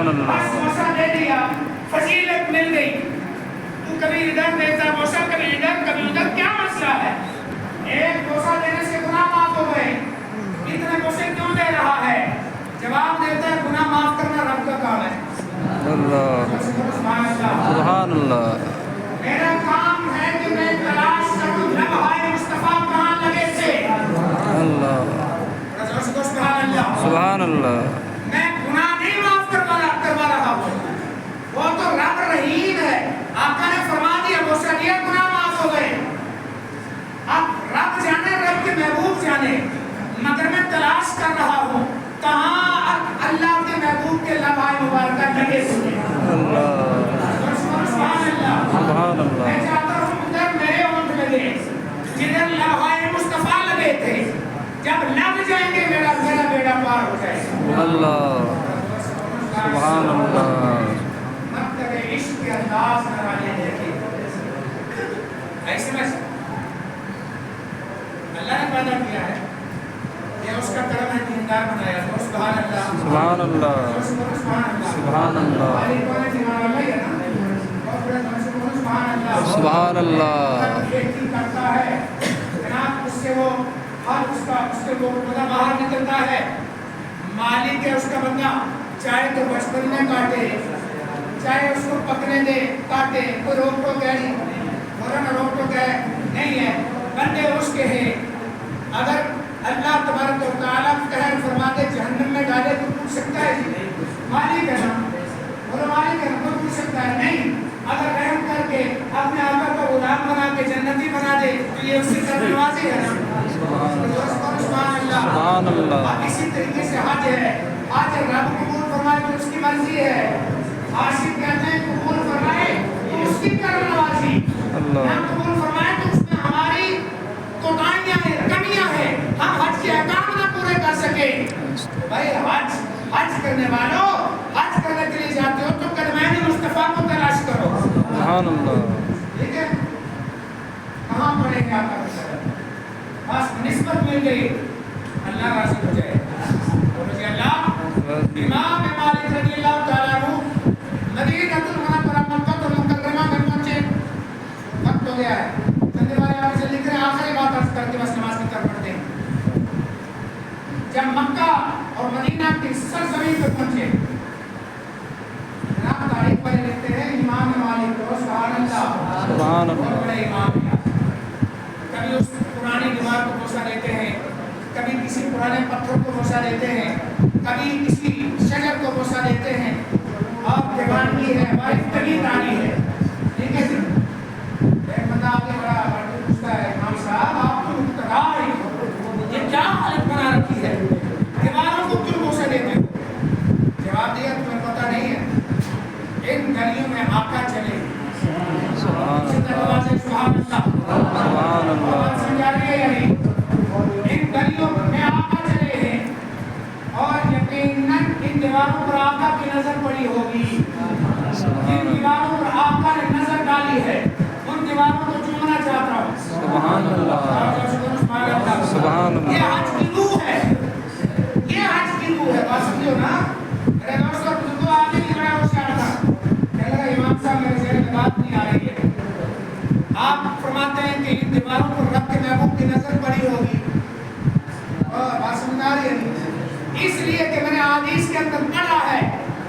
سبحان اللہ بس بوسہ دے دیا فضیلت مل گئی. تو کبھی ادھر دیتا ہے بوسہ, کبھی ادھر, کیا مسئلہ ہے؟ ایک بوسہ دینے سے گناہ معاف ہو گئے, اتنے بوسے کیوں دے رہا ہے؟ جواب دیتا ہے گناہ معاف کرنا رب کا کام ہے. اللہ سبحان اللہ. میرا کام ہے کہ میں تلاش کروں لمحۂ مصطفیٰ کہاں لگے تھے. اللہ سبحان اللہ. میں گناہ نہیں معاف کروا رہا ہوں, وہ تو رب رحیم ہے. آقا نے فرما دیا بوسہ دیا گناہ معاف ہو گئے. اب رب جانے, رب کے محبوب جانے, مگر میں تلاش کر رہا ہوں کہاں اللہ کے محبوب کے لمحۂ مبارکہ لگے ہوئے. سبحان اللہ. میں چاہتا ہوں ادھر میرے ہونٹ لگے جدھر لمحۂ مصطفیٰ لگے تھے. جب لگ جائیں گے میرا بیڑا پار ہو جائے گا. اللہ سبحان اللہ. مکتب عشق کے انداز نرانے دیکھے ایسے میں اللہ نے پیدا کیا ہے, یہ اس کا کرم ہے, دیندار بنایا ہے. سبحان اللہ سبحان اللہ سبحان اللہ سبحان اللہ. کرتا ہے جناب, اس سے وہ ہر اس کے وہ بندہ باہر نکلتا ہے. مالک ہے اس کا بندہ, چاہے تو بچپن میں کاٹے, چاہے اس کو پکنے دے کاٹے, کوئی روک ٹوک ہے نہیں, فوراً روک ٹوک ہے نہیں ہے, بندے اس کے ہیں. اگر اللہ تبارک و تعالیٰ قہر فرما دے جہنم میں ڈالے تو پوچھ سکتا ہے جی مالک ہے نا, اور مالک ہے نا, تو پوچھ سکتا ہے نہیں. اگر رحم کر کے اپنے آقا کو غلام بنا کے جنتی بنا دے تو یہ اس کی طرف نوازی ہے نا. سبحان اللہ. اسی طریقے سے حج ہے, حج رب قبول فرمائے تو اس کی مرضی ہے. عاشق کہتے ہیں قبول فرمائے تو اس کی طرف نوازی, نہ قبول فرمائے تو اس میں ہماری کوتاہیاں ہیں, کمیاں ہیں, ہم حج کے احکام نہ پورے کر سکے. بھائی حج کرنے والوں, حج کرنے کے لیے جاتے ہو تو قدمین مصطفیٰ کو تلاش کرو. سبحان اللہ. ٹھیک ہے, کہاں پڑھیں گے آپ کا بس نسبت مل گئی, اللہ راضی ہو جائے. اور اللہ امام مالک رضی اللہ تعالیٰ عنہ مدینہ المنورہ مکہ المکرمہ میں پہنچے, وقت ہو گیا ہے. چندے والے آپ سے لکھ رہے ہیں آخری بات عرض کر کے بس نماز کی طرف بڑھتے ہیں. جب مکہ اور مدینہ کی سرزمین پر پہنچے, جناب تاریخ والے لکھتے ہیں امام مالک کو سبحان اللہ سبحان اللہ. بہت بڑے امام ہیں. کبھی اس پرانی دیوار کو بوسہ دیتے ہیں, کبھی کسی پرانے پتھر کو بوسہ دیتے ہیں, کبھی کسی شجر کو بوسہ دیتے ہیں. آپ دیوانگی ہے, وافتگی داری ہے. ٹھیک ہے جی, ایک بندہ آگے بڑا پوچھتا ہے امام صاحب آپ تو مقتدار ہی ہو, یہ کیا حالت بنا رکھی ہے, دیواروں کو کیوں بوسہ دیتے ہو؟ جواب دیا تمہیں پتہ نہیں ہے, ان گلیوں میں آقا چلے. سبحان اللہ سبحان اللہ. سمجھا رہی ہے یا نہیں؟ ان گلیوں میں آقا چلے ہیں اور یقیناً ان دیواروں پر آقا کی نظر پڑی ہوگی. جن دیواروں پر آقا نے نظر ڈالی ہے ان دیواروں کو چومنا چاہتا ہوں. سبحان اللہ سبحان اللہ. یہ حج کی روح ہے, یہ حج کی روح ہے. بات سمجھو نا میرے دوستوں, بزرگوں آگے نہیں بڑا ہوشیار تھا, کہنے لگا امام صاحب میرے ذہن میں بات نہیں آ رہی ہے. آپ فرماتے ہیں کہ ان دیواروں پر رب کے محبوب کی نظر پڑی ہوگی, اور بات سمجھ آ رہی ہے نہیں, اس لیے کہ میں نے حدیث کے اندر پڑھا ہے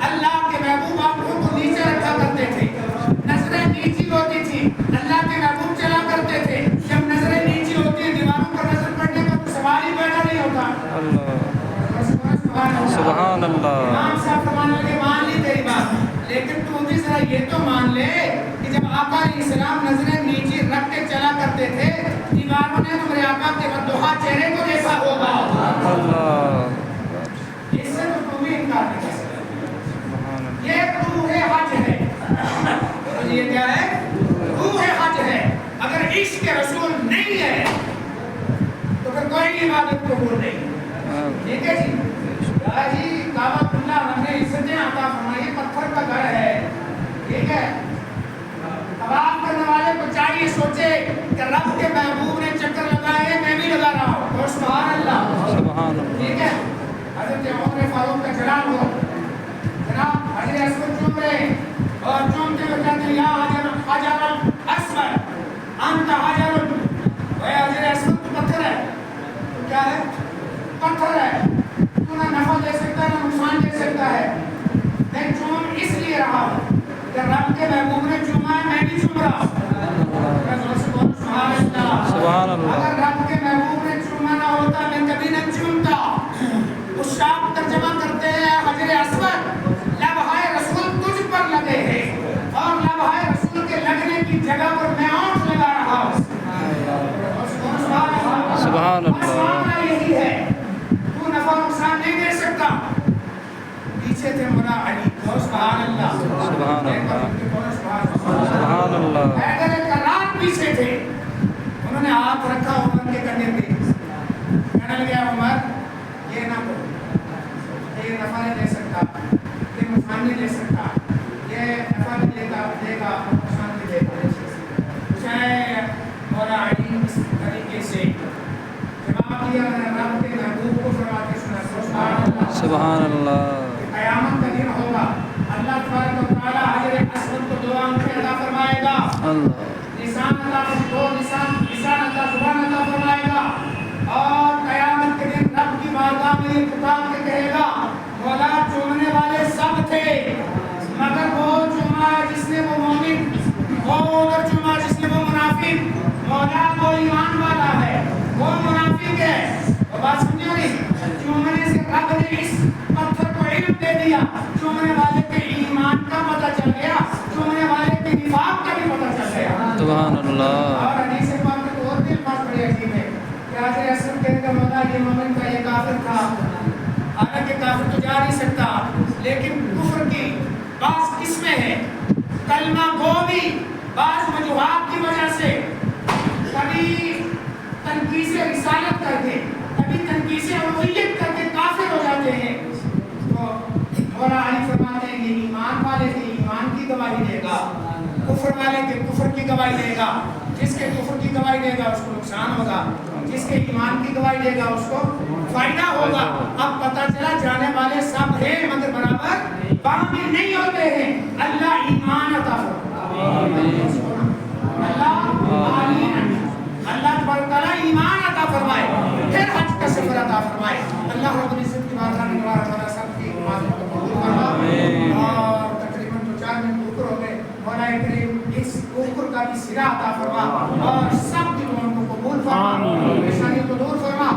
اللہ کے محبوب آنکھوں کو نیچے رکھا کرتے تھے, نظریں نیچی ہوتی تھی, اللہ کے محبوب چلا کرتے تھے. جب نظریں نیچی ہوتی ہیں دیواروں پر نظر پڑنے کا تو سوال ہی پیدا نہیں ہوتا. سبحان اللہ. امام صاحب فرمانے لگے مان لی تیری بات, لیکن تو بھی ذرا یہ تو مان لے کہ جب آقا علیہ السلام نظریں نیچی رکھ کے چلا کرتے تھے دیواروں نے تمہارے آقا کے بدوحا چہرے کو دیکھا ہوگا. اللہ اس سے تو تم بھی انکار نہیں کر سکتے. یہ روح حج ہے. یہ کیا ہے؟ روح حج ہے. اگر عشق رسول نہیں ہے تو پھر کوئی عبادت قبول نہیں. ٹھیک ہے جی, جی کعبۃ اللہ ہم نے عزتیں عطا فرمائی, پتھر کا گھر ہے. ٹھیک ہے, طواف کرنے والے کو چاہیے سوچے کہ رب کے محبوب نے چکر لگائے, میں بھی لگا رہا ہوں. اور سبحان اللہ. سبحان اللہ. ٹھیک ہے, حضرت عمر فاروق کا جلال ہو, جناب اسود چوم رہے ہیں اور چومتے ہوئے کہتے ہیں یا حجر الاسود انت حجر، وہ حجر اسود پتھر ہے، تو کیا ہے؟ پتھر ہے، تو نہ نفع دے سکتا ہے نہ نقصان دے سکتا ہے۔ میں چوم اس لیے رہا ہوں کہ رب کے محبوب نے چوما ہے، میں بھی چوم رہا ہوں۔ سبحان اللہ۔ اگر رب کے محبوب نے چوما نہ ہوتا میں کبھی نہ چومتا۔ اشاق ترجمہ کرتے ہیں حجر اسود لبہائے رسول تجھ پر لگے ہیں اور لبہائے رسول کے لگنے کی جگہ پر میں آنکھ لگا رہا ہوں۔ سبحان اللہ۔ مسئلہ یہی ہے، تو نفع نقصان نہیں دے سکتا۔ پیچھے تھے مولا علی، سبحان اللہ، سبحان اللہ، سبحان اللہ۔ حیدر کرار پیچھے تھے، انہوں نے ہاتھ رکھا عمر کے کندھے پہ، کہنے لگے عمر یہ نہ کرو، یہ نفع نہیں دے سکتا، یہ نقصان نہیں دے سکتا، یہ نفع نہیں دے گا نقصان نہیں دے گا۔ چاہے مولا علی اس طریقے سے جواب دیا، رب کے محبوب کو فرماتے سنا، سبحان اللہ۔ قیامت کا دن ہوگا، اللہ تبارک و تعالیٰ حجر اسود کو دو آنکھیں عطا فرمائے گا، لسان عطا زبان عطا فرمائے گا، اور قیامت کے دن رب کی بارگاہ میں یہ پکار کے کہے گا مولا چومنے والے سب تھے مگر وہ چوما جس نے وہ مومن، وہ ادھر چوما جس نے وہ منافق، مولا وہ ایمان والا ہے وہ منافق ہے۔ وہ بات سمجھو نہیں، چومنے سے رب نے اس پتھر کو علم دے دیا، چومنے والے کے ایمان کا پتہ چل گیا، چومنے والے کے نفاق کا بھی پتہ چل گیا۔ سبحان اللہ۔ اور حدیث پاک میں تو اور بھی الفاظ بڑے عجیب ہے کہ حجر اسود کہنے کا مولا یہ مومن تھا، یہ کافر تھا، حالانکہ کافر تو جا نہیں سکتا، لیکن کفر کی بعض قسمیں ہیں، کلمہ گو بھی بعض وجوہات کی وجہ سے کبھی تنقیص رسالت کر کے کبھی تنقیص الوہیت کر کے کافر ہو جاتے ہیں۔ تو مولا علی فرماتے ہیں یہ ایمان والے کے ایمان کی گواہی دے گا، کفر والے کے کفر کی گواہی دے گا، جس کے کفر کی گواہی دے گا اس کو نقصان ہوگا، جس کے ایمان کی گواہی دے گا اس کو فائدہ ہوگا۔ اب پتہ چلا جانے والے سب ہیں مگر برابر کامل نہیں ہوتے ہیں۔ اللہ ایمان عطا فرمائے، اللہ تبارک تعالیٰ ایمان عطا فرمائے، پھر حج کا سفر عطا فرمائے۔ اللہ رب العزت کی بارگاہ میں دوبارہ تعالیٰ سب کی ایمان کو قبول فرمائے۔ اور تقریباً 2-4 منٹ اوپر ہو گئے، مولا کریم اس اوپر کا بھی سرا عطا فرما اور سب دلوں کو قبول فرما، پریشانی کو دور فرما۔